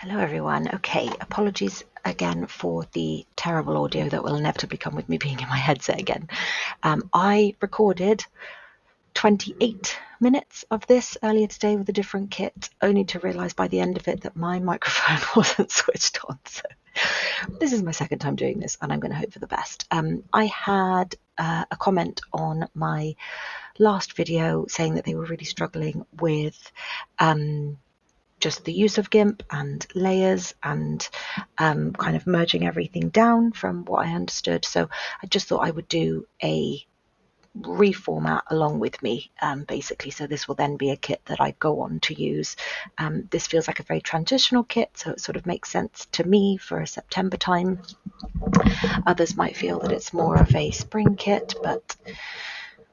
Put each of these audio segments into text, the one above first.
Hello everyone. Okay, apologies again for the terrible audio that will inevitably come with me being in my headset again. I recorded 28 minutes of this earlier today with a different kit, only to realise by the end of it that my microphone wasn't switched on. So this is my second time doing this and I'm going to hope for the best. I had a comment on my last video saying that they were really struggling with just the use of GIMP and layers and kind of merging everything down from what I understood. So I just thought I would do a reformat along with me, basically. So this will then be a kit that I go on to use. This feels like a very transitional kit, so it sort of makes sense to me for a September time. Others might feel that it's more of a spring kit, but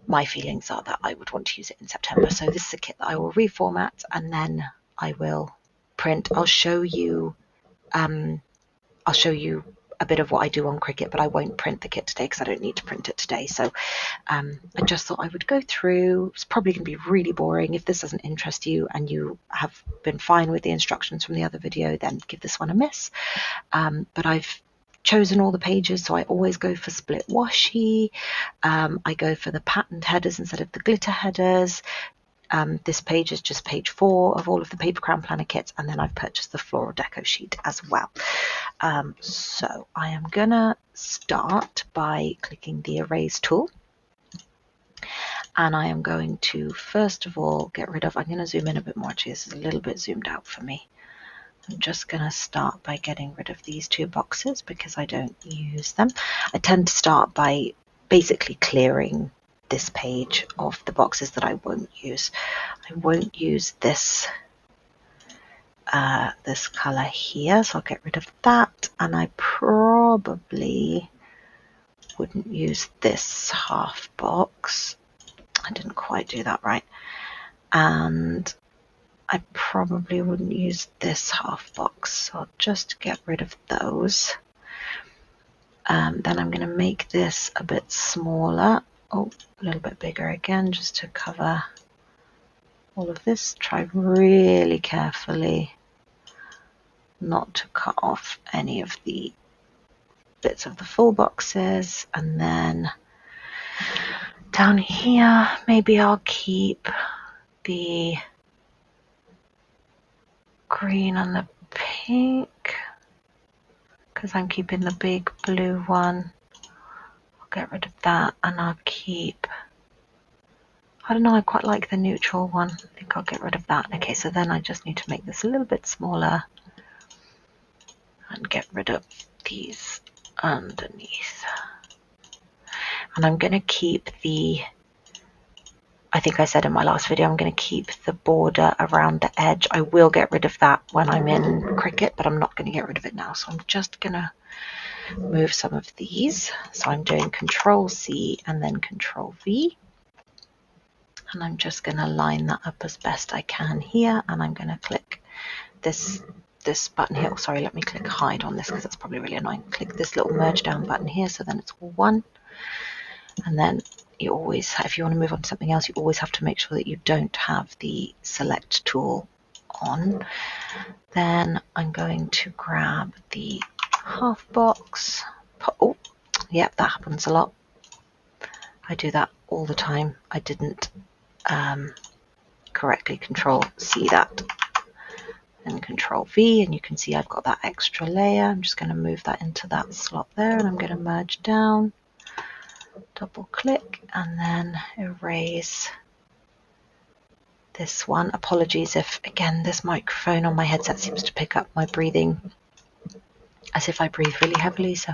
my feelings are that I would want to use it in September. So this is a kit that I will reformat and then I will print. I'll show you a bit of what I do on Cricut, but I won't print the kit today because I don't need to print it today. So I just thought I would go through. It's probably going to be really boring. If this doesn't interest you and you have been fine with the instructions from the other video, then give this one a miss. But I've chosen all the pages, so I always go for split washi. I go for the patterned headers instead of the glitter headers. This page is just page 4 of all of the paper crown planner kits, and then I've purchased the floral deco sheet as well. So I am gonna start by clicking the erase tool, and I am going to first of all get rid of, I'm going to zoom in a bit more, actually this is a little bit zoomed out for me. I'm just going to start by getting rid of these 2 boxes because I don't use them. I tend to start by basically clearing this page of the boxes that I won't use. I won't use this this color here, so I'll get rid of that, and I probably wouldn't use this half box. I didn't quite do that right. And I probably wouldn't use this half box, so I'll just get rid of those. Then I'm going to make this a bit smaller. Oh, a little bit bigger again, just to cover all of this. Try really carefully not to cut off any of the bits of the full boxes. And then down here, maybe I'll keep the green and the pink because I'm keeping the big blue one. I'll get rid of that, and I'll keep, I don't know, I quite like the neutral one. I think I'll get rid of that. Okay, so then I just need to make this a little bit smaller and get rid of these underneath. And I'm going to keep the, I think I said in my last video, I'm going to keep the border around the edge. I will get rid of that when I'm in Cricut, but I'm not going to get rid of it now. So I'm just going to move some of these. So I'm doing Control C and then Control V. And I'm just going to line that up as best I can here. And I'm going to click this button here. Oh, sorry, let me click hide on this because that's probably really annoying. Click this little merge down button here, so then it's all one. And then you always, if you want to move on to something else, you always have to make sure that you don't have the select tool on. Then I'm going to grab the half box. Oh, yep, that happens a lot. I do that all the time. I didn't correctly Control C that. And Control V, and you can see I've got that extra layer. I'm just going to move that into that slot there, and I'm going to merge down, double click, and then erase this one. Apologies if, again, this microphone on my headset seems to pick up my breathing as if I breathe really heavily, so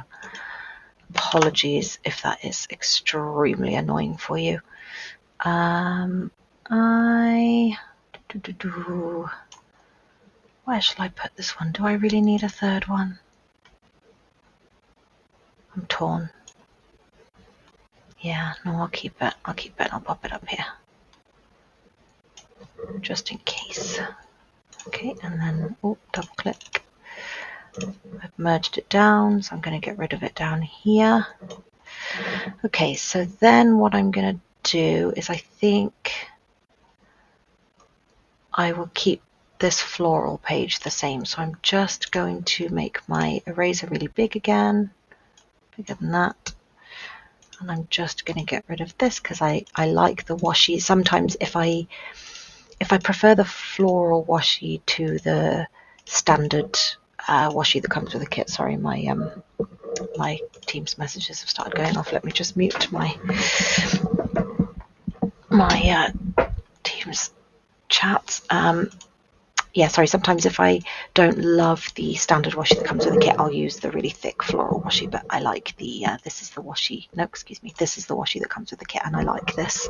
apologies if that is extremely annoying for you. Where shall I put this one? Do I really need a third one? I'm torn. Yeah, no, I'll keep it. I'll keep it and I'll pop it up here. Just in case. Okay, and then double click. I've merged it down, so I'm going to get rid of it down here. Okay, so then what I'm going to do is I think I will keep this floral page the same. So I'm just going to make my eraser really big again, bigger than that. And I'm just going to get rid of this because I like the washi. Sometimes if I prefer the floral washi to the standard washi that comes with the kit. Sorry, my Teams messages have started going off. Let me just mute my Teams chats. Yeah, sorry, sometimes if I don't love the standard washi that comes with the kit, I'll use the really thick floral washi, but I like the, this is the washi, no, excuse me, this is the washi that comes with the kit, and I like this.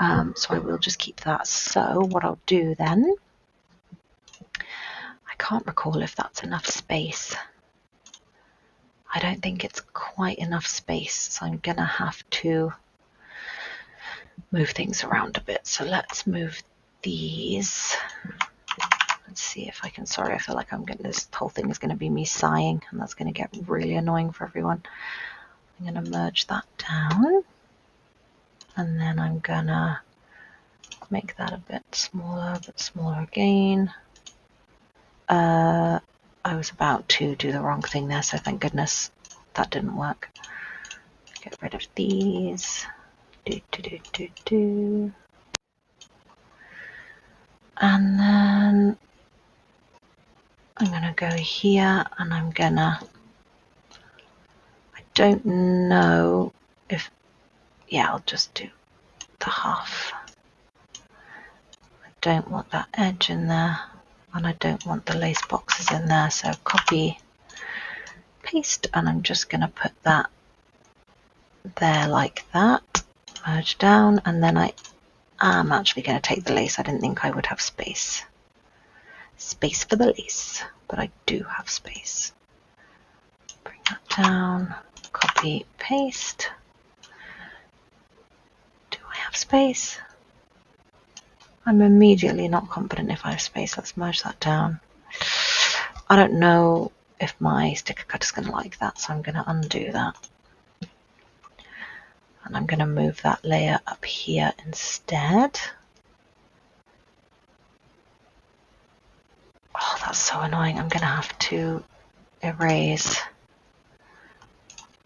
So I will just keep that. So what I'll do then, I can't recall if that's enough space. I don't think it's quite enough space, so I'm going to have to move things around a bit. So let's move these. Let's see if I can, sorry, I feel like this whole thing is going to be me sighing, and that's going to get really annoying for everyone. I'm going to merge that down, and then I'm going to make that a bit smaller again. I was about to do the wrong thing there, so thank goodness that didn't work. Get rid of these. And then I'm going to go here, and I'm going to, I don't know if, yeah, I'll just do the half. I don't want that edge in there, and I don't want the lace boxes in there, so copy, paste, and I'm just going to put that there like that, merge down, and then I am actually going to take the lace. I didn't think I would have space for the lace, but I do have space. Bring that down, copy, paste. Do I have space? I'm immediately not confident if I have space. Let's merge that down. I don't know if my sticker cutter is going to like that, so I'm going to undo that. And I'm going to move that layer up here instead. Oh, that's so annoying. I'm going to have to erase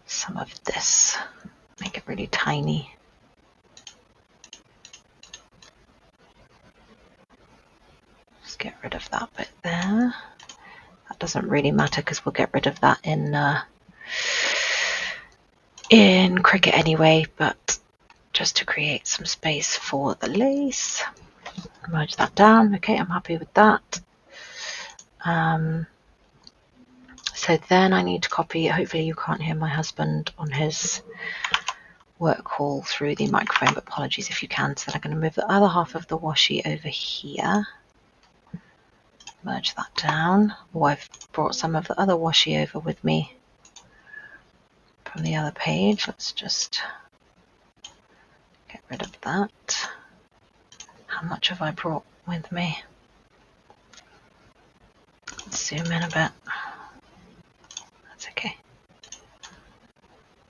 some of this, make it really tiny. Just get rid of that bit there. That doesn't really matter because we'll get rid of that in Cricut anyway, but just to create some space for the lace. Merge that down. Okay, I'm happy with that. So then I need to copy, hopefully you can't hear my husband on his work call through the microphone, but apologies if you can. So I'm going to move the other half of the washi over here. Merge that down. Oh, I've brought some of the other washi over with me from the other page. Let's just get rid of that. How much have I brought with me? Let's zoom in a bit. That's okay.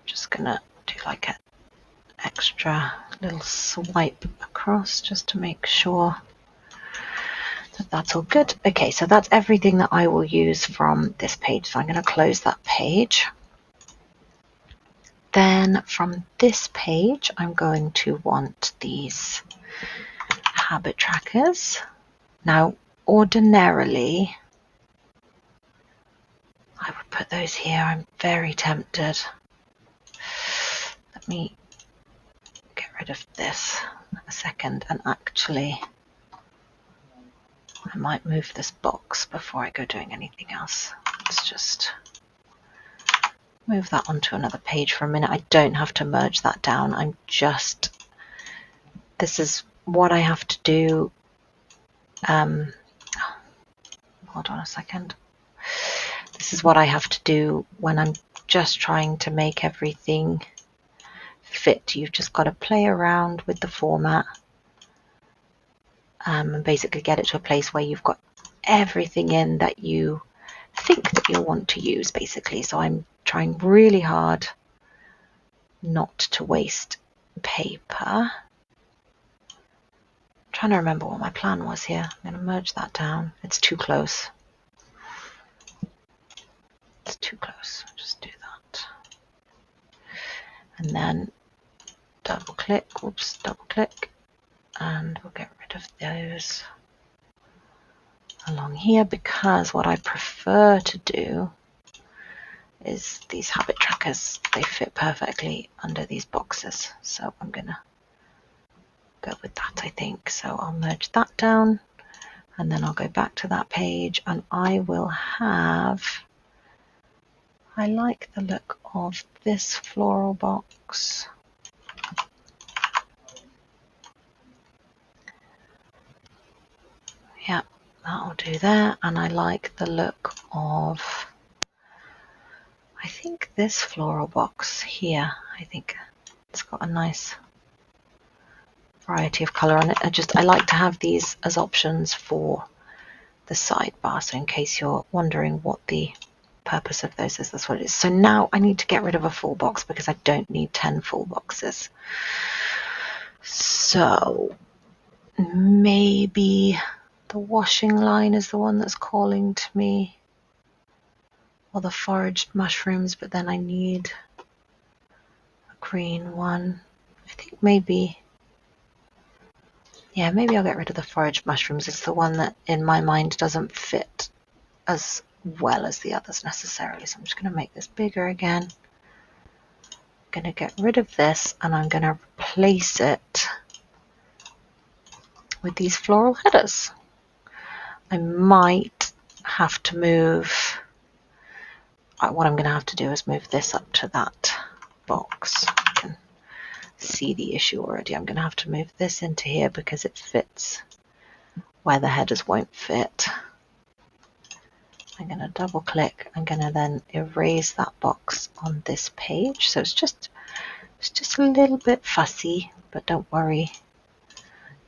Just gonna do like an extra little swipe across just to make sure that that's all good. Okay, so that's everything that I will use from this page. So I'm going to close that page. Then from this page, I'm going to want these habit trackers. Now, ordinarily, I would put those here. I'm very tempted. Let me get rid of this a second, and actually I might move this box before I go doing anything else. Let's just move that onto another page for a minute. I don't have to merge that down. This is what I have to do. Hold on a second. This is what I have to do when I'm just trying to make everything fit. You've just got to play around with the format and basically get it to a place where you've got everything in that you think that you'll want to use, basically. So I'm trying really hard not to waste paper. I'm trying to remember what my plan was here. I'm going to merge that down. It's too close. It's too close. Just do that. And then double click, double click, and we'll get rid of those along here, because what I prefer to do is these habit trackers, they fit perfectly under these boxes. So I'm going to go with that, I think. So I'll merge that down, and then I'll go back to that page, and I will have, I like the look of this floral box. Yeah, that'll do there. And I like the look of, I think this floral box here, I think it's got a nice variety of colour on it. I like to have these as options for the sidebar, so in case you're wondering what the purpose of those is, that's what it is. So now I need to get rid of a full box because I don't need 10 full boxes. So maybe the washing line is the one that's calling to me, or the foraged mushrooms, but then I need a green one. I think maybe, yeah, maybe I'll get rid of the foraged mushrooms. It's the one that in my mind doesn't fit as well as the others necessarily. So I'm just going to make this bigger again. I'm going to get rid of this, and I'm going to replace it with these floral headers. I might have to move, what I'm going to have to do is move this up to that box. You can see the issue already. I'm going to have to move this into here because it fits where the headers won't fit. I'm going to double click. I'm going to then erase that box on this page. So it's just a little bit fussy, but don't worry.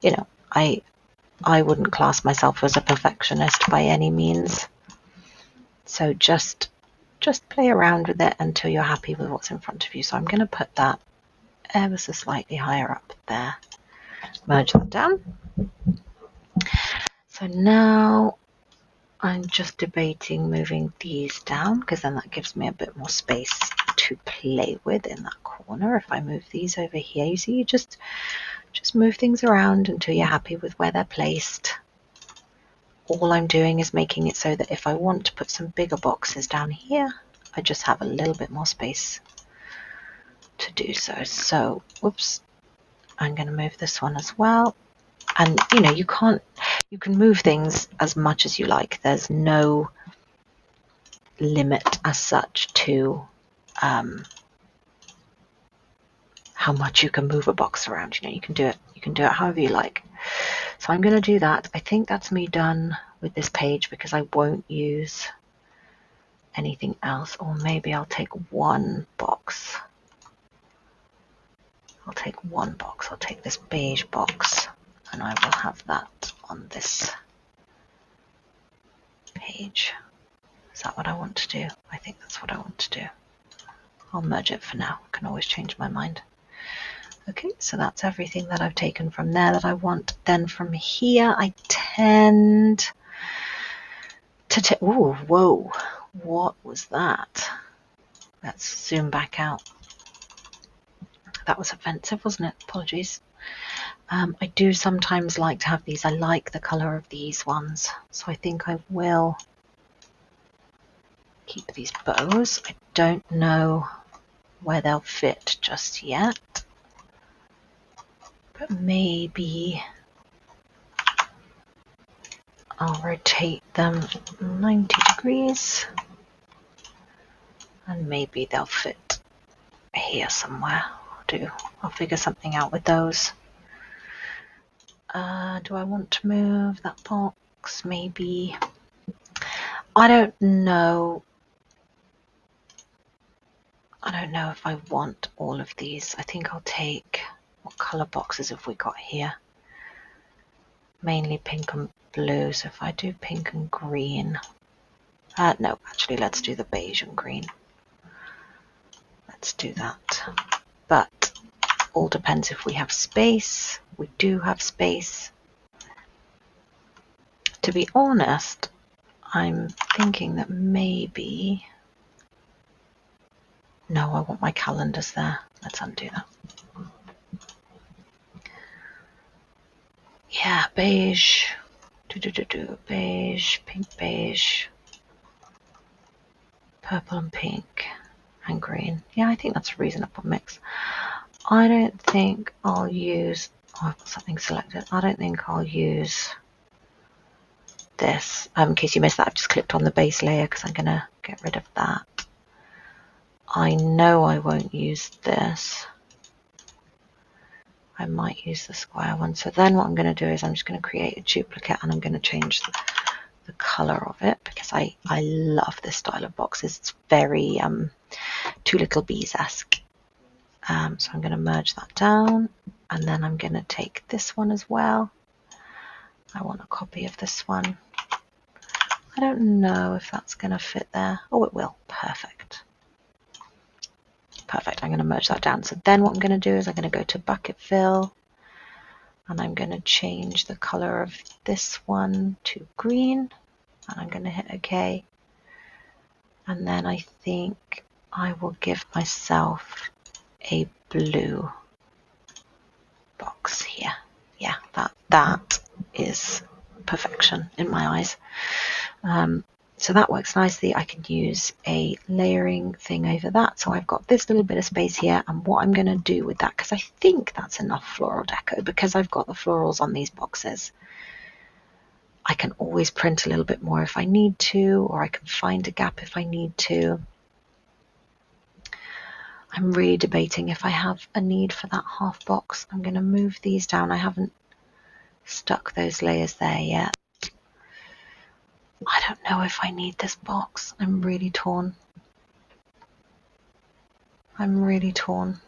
You know, I wouldn't class myself as a perfectionist by any means. So just play around with it until you're happy with what's in front of you. So I'm going to put that ever so slightly higher up there. Merge that down. So now I'm just debating moving these down, because then that gives me a bit more space to play with in that corner. If I move these over here, you see, you just move things around until you're happy with where they're placed. All I'm doing is making it so that if I want to put some bigger boxes down here, I just have a little bit more space to do so. So, whoops, I'm going to move this one as well. And you know, you can move things as much as you like. There's no limit as such to how much you can move a box around. You know, you can do it however you like. So I'm going to do that. I think that's me done with this page because I won't use anything else. Or maybe I'll take one box. I'll take this beige box, and I will have that on this page. Is that what I want to do? I think that's what I want to do. I'll merge it for now. I can always change my mind. Okay, so that's everything that I've taken from there that I want. Then from here, I tend to take, ooh, whoa, what was that? Let's zoom back out. That was offensive, wasn't it? Apologies. I do sometimes like to have these. I like the colour of these ones. So I think I will keep these bows. I don't know where they'll fit just yet. But maybe I'll rotate them 90 degrees. And maybe they'll fit here somewhere. I'll figure something out with those. Do I want to move that box? Maybe. I don't know. I don't know if I want all of these. I think I'll take, what colour boxes have we got here? Mainly pink and blue. So if I do pink and green. No, actually let's do the beige and green. Let's do that. But all depends if we have space. We do have space. To be honest, I'm thinking that maybe... No, I want my calendars there. Let's undo that. Yeah, beige. Beige, pink, beige. Purple and pink and green. Yeah, I think that's a reasonable mix. I don't think I'll use... Oh, I've got something selected. I don't think I'll use this. In case you missed that, I've just clicked on the base layer because I'm going to get rid of that. I know I won't use this. I might use the square one. So then what I'm going to do is I'm just going to create a duplicate and I'm going to change the color of it because I love this style of boxes. It's very Two Little Bees-esque. So I'm going to merge that down and then I'm going to take this one as well. I want a copy of this one. I don't know if that's going to fit there. Oh, it will. Perfect. Perfect. I'm going to merge that down. So then what I'm going to do is I'm going to go to bucket fill and I'm going to change the color of this one to green and I'm going to hit OK. And then I think I will give myself a blue box here. Yeah, that is perfection in my eyes. So that works nicely. I can use a layering thing over that. So I've got this little bit of space here and what I'm going to do with that, because I think that's enough floral deco because I've got the florals on these boxes. I can always print a little bit more if I need to, or I can find a gap if I need to. I'm really debating if I have a need for that half box. I'm going to move these down. I haven't stuck those layers there yet. I don't know if I need this box. I'm really torn. I'm really torn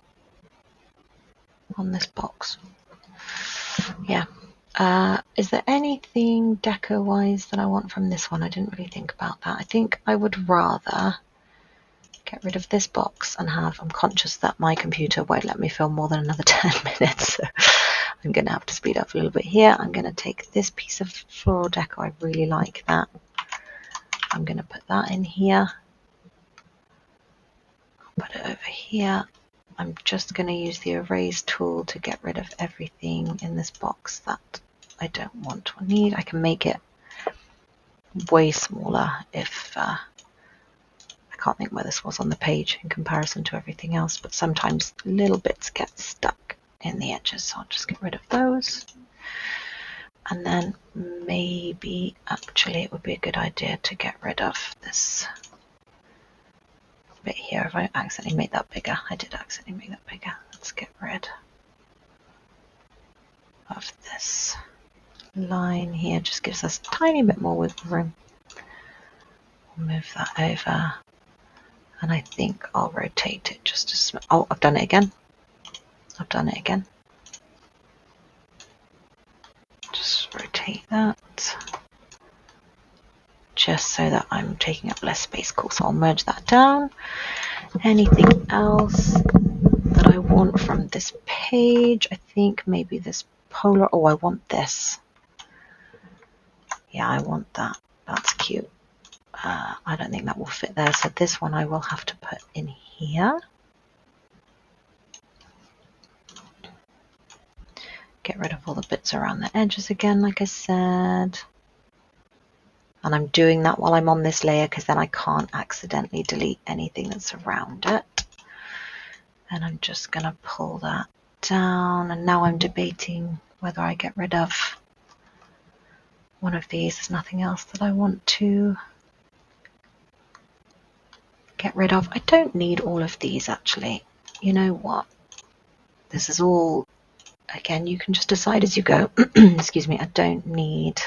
on this box. Yeah. Is there anything deco-wise that I want from this one? I didn't really think about that. I think I would rather get rid of this box and have... I'm conscious that my computer won't let me film more than another 10 minutes. So I'm going to have to speed up a little bit here. I'm going to take this piece of floral deco. I really like that. I'm going to put that in here. I'll put it over here. I'm just going to use the erase tool to get rid of everything in this box that I don't want or need. I can make it way smaller if I can't think where this was on the page in comparison to everything else, but sometimes little bits get stuck in the edges, so I'll just get rid of those. And then maybe actually it would be a good idea to get rid of this bit here. If I accidentally made that bigger, I did accidentally make that bigger. Let's get rid of this line here. Just gives us a tiny bit more wiggle room. Move that over, and I think I'll rotate it just a small. Oh, I've done it again. I've done it again. Just rotate that just so that I'm taking up less space. Cool. So I'll merge that down. Anything else that I want from this page? I think maybe this polar. Oh, I want this. Yeah, I want that. That's cute. I don't think that will fit there. So this one I will have to put in here. Get rid of all the bits around the edges again, like I said. And I'm doing that while I'm on this layer because then I can't accidentally delete anything that's around it. And I'm just going to pull that down. And now I'm debating whether I get rid of one of these. There's nothing else that I want to get rid of. I don't need all of these actually. You know what? This is all, again, you can just decide as you go. Excuse me, I don't need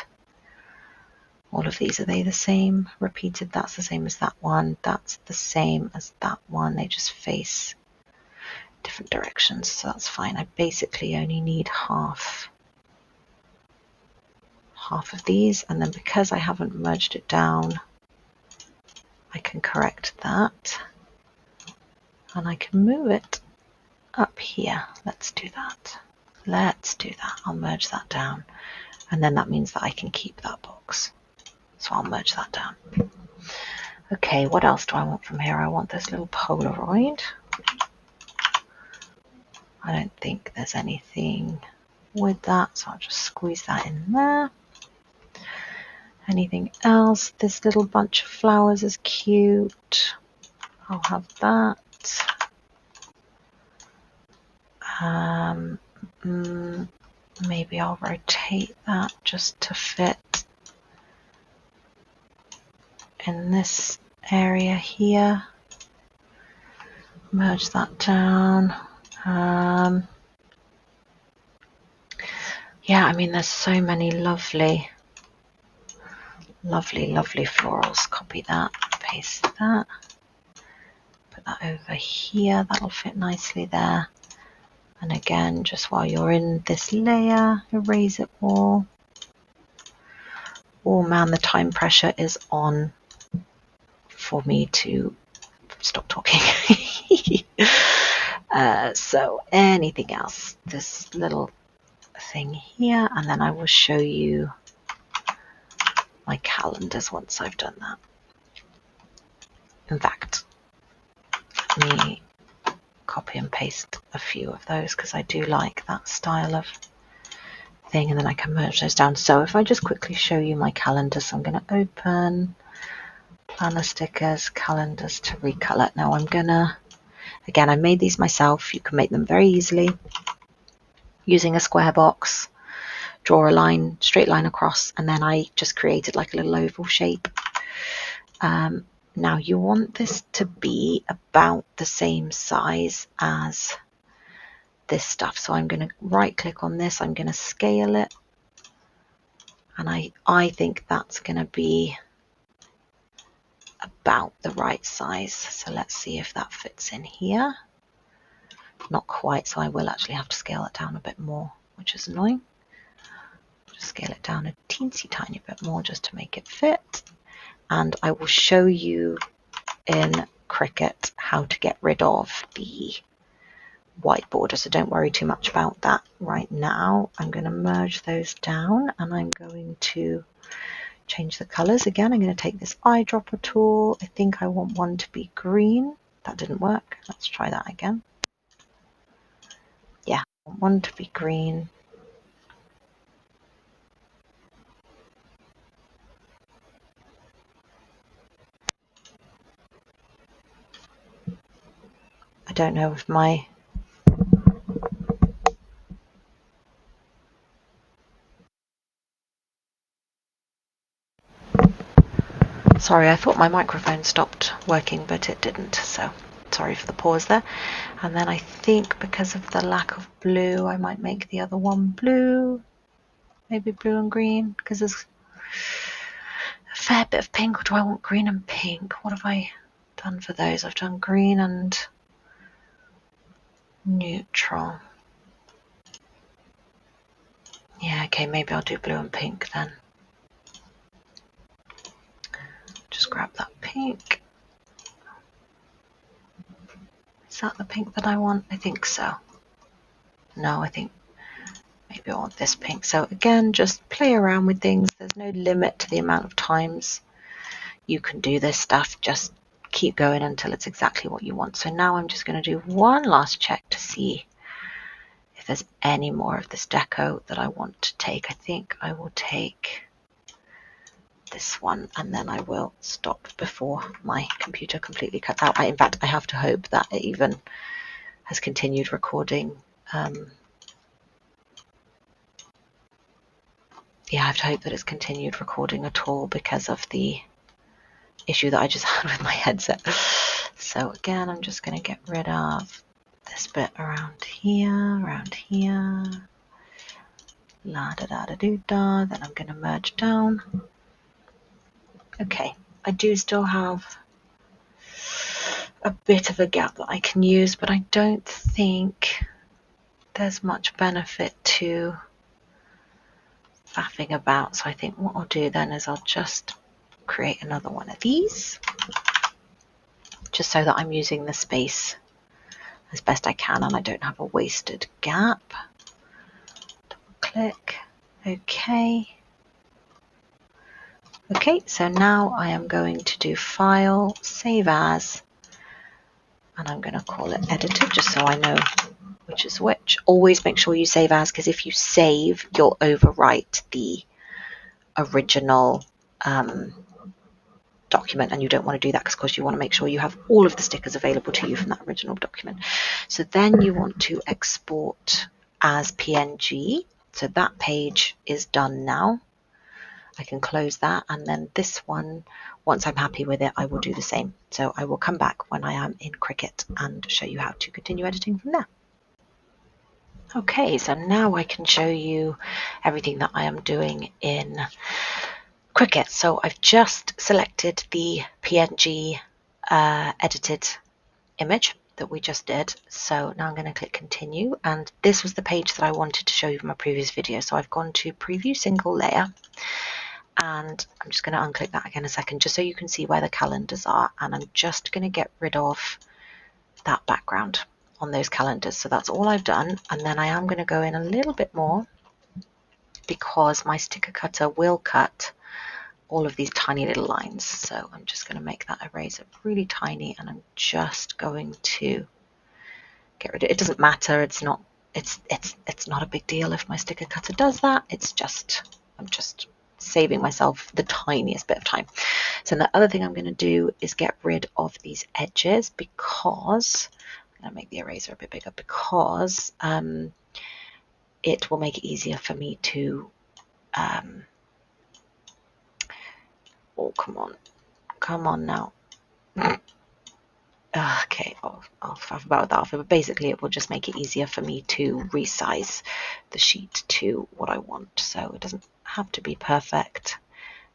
all of these. Are they the same? Repeated, that's the same as that one. That's the same as that one. They just face different directions, so that's fine. I basically only need half of these, and then because I haven't merged it down, I can correct that and I can move it up here. Let's do that. I'll merge that down And then that means that I can keep that box. So I'll merge that down. Okay, what else do I want from here? I want this little Polaroid. I don't think there's anything with that, so I'll just squeeze that in there. Anything else? This little bunch of flowers is cute. I'll have that. Maybe I'll rotate that just to fit in this area here. Merge that down. Yeah, I mean, there's so many lovely florals. Copy that, paste that, put that over here. That'll fit nicely there. And again, just while you're in this layer, erase it all. Oh man, the time pressure is on for me to stop talking. So anything else, this little thing here, and then I will show you my calendars once I've done that. In fact, let me copy and paste a few of those because I do like that style of thing, and then I can merge those down. So if I just quickly show you my calendars, I'm going to open planner stickers, calendars to recolor. Now I'm gonna, again, I made these myself. You can make them very easily using a square box. Draw a line, straight line across, and then I just created like a little oval shape. Now you want this to be about the same size as this stuff. So I'm going to right click on this, I'm going to scale it, and I think that's going to be about the right size. So let's see if that fits in here. Not quite, so I will actually have to scale it down a bit more, which is annoying. Just scale it down a teensy tiny bit more just to make it fit. And I will show you in Cricut how to get rid of the white border, so don't worry too much about that right now. I'm going to merge those down, and I'm going to change the colors. Again, I'm going to take this eyedropper tool. I think I want one to be green. That didn't work. Let's try that again. Yeah, I want one to be green. I don't know if my sorry, I thought my microphone stopped working, but it didn't, so sorry for the pause there. And then I think because of the lack of blue, I might make the other one blue, maybe blue and green, because there's a fair bit of pink. Or do I want green and pink? What have I done for those? I've done green and neutral. Yeah, okay, maybe I'll do blue and pink then. Just grab that pink. Is that the pink that I want? I think so. No, I think maybe I want this pink. So again, just play around with things. There's no limit to the amount of times you can do this stuff. Just keep going until it's exactly what you want. So now I'm just going to do one last check to see if there's any more of this deco that I want to take. I think I will take this one, and then I will stop before my computer completely cuts out. In fact, I have to hope that it even has continued recording. Yeah, I have to hope that it's continued recording at all because of the issue that I just had with my headset. So again, I'm just going to get rid of this bit around here, la da da da do da. Then I'm going to merge down. Okay, I do still have a bit of a gap that I can use, but I don't think there's much benefit to faffing about. So I think what I'll do then is I'll just create another one of these, just so that I'm using the space as best I can and I don't have a wasted gap. Double click. Okay. Okay, so now I am going to do File, Save As, and I'm going to call it Edited just so I know which is which. Always make sure you save as, because if you save, you'll overwrite the original document, and you don't want to do that because you want to make sure you have all of the stickers available to you from that original document. So then you want to export as PNG. So that page is done now. I can close that, and then this one, once I'm happy with it, I will do the same. So I will come back when I am in Cricut and show you how to continue editing from there. Okay, so now I can show you everything that I am doing in Cricut. So I've just selected the PNG edited image that we just did. So now I'm going to click continue, and this was the page that I wanted to show you from my previous video. So I've gone to preview single layer, and I'm just going to unclick that again a second just so you can see where the calendars are, and I'm just going to get rid of that background on those calendars. So that's all I've done, and then I am going to go in a little bit more because my sticker cutter will cut all of these tiny little lines. So I'm just going to make that eraser really tiny, and I'm just going to get rid of it. It doesn't matter, it's not a big deal if my sticker cutter does that. It's just, I'm just saving myself the tiniest bit of time. So the other thing I'm going to do is get rid of these edges, because I'm going to make the eraser a bit bigger, because it will make it easier for me to oh, come on now. Okay, I'll faff about that, but basically it will just make it easier for me to resize the sheet to what I want. So it doesn't have to be perfect.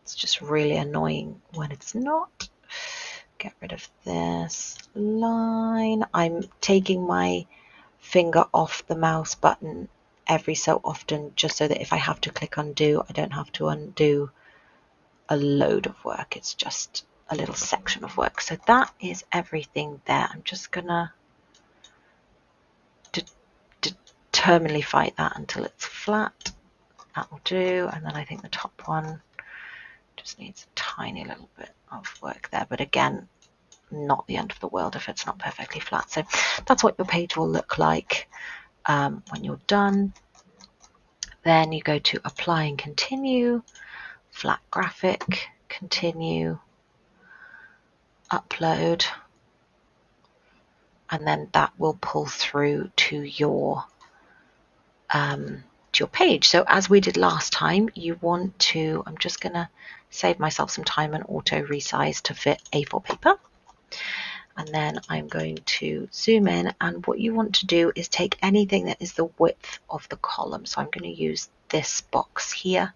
It's just really annoying when it's not. Get rid of this line. I'm taking my finger off the mouse button every so often, just so that if I have to click undo, I don't have to undo a load of work. It's just a little section of work. So that is everything there. I'm just gonna determinedly fight that until it's flat. That will do. And then I think the top one just needs a tiny little bit of work there, but again, not the end of the world if it's not perfectly flat. So that's what your page will look like when you're done. Then you go to apply and continue, flat graphic, continue, upload, and then that will pull through to your page. So as we did last time, you want to, I'm just going to save myself some time and auto resize to fit A4 paper. And then I'm going to zoom in, and what you want to do is take anything that is the width of the column. So I'm going to use this box here,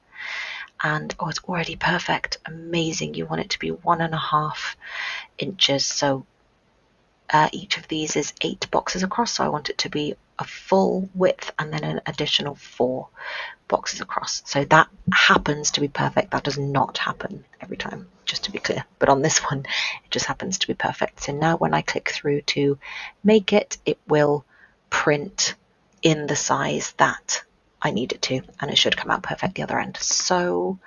and oh, it's already perfect, amazing. You want it to be 1.5 inches. So each of these is 8 boxes across, so I want it to be a full width and then an additional 4 boxes across. So that happens to be perfect. That does not happen every time, just to be clear, but on this one it just happens to be perfect. So now when I click through to make it, it will print in the size that I need it to, and it should come out perfect the other end. So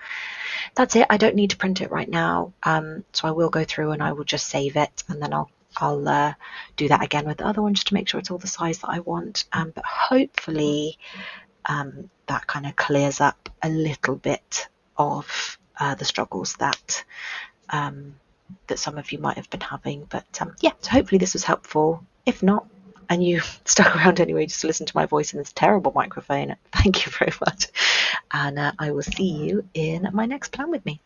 that's it. I don't need to print it right now, so I will go through and I will just save it, and then I'll do that again with the other one just to make sure it's all the size that I want. But hopefully that kind of clears up a little bit of the struggles that some of you might have been having. But yeah, so hopefully this was helpful. If not, and you stuck around anyway just to listen to my voice in this terrible microphone, thank you very much. And I will see you in my next plan with me.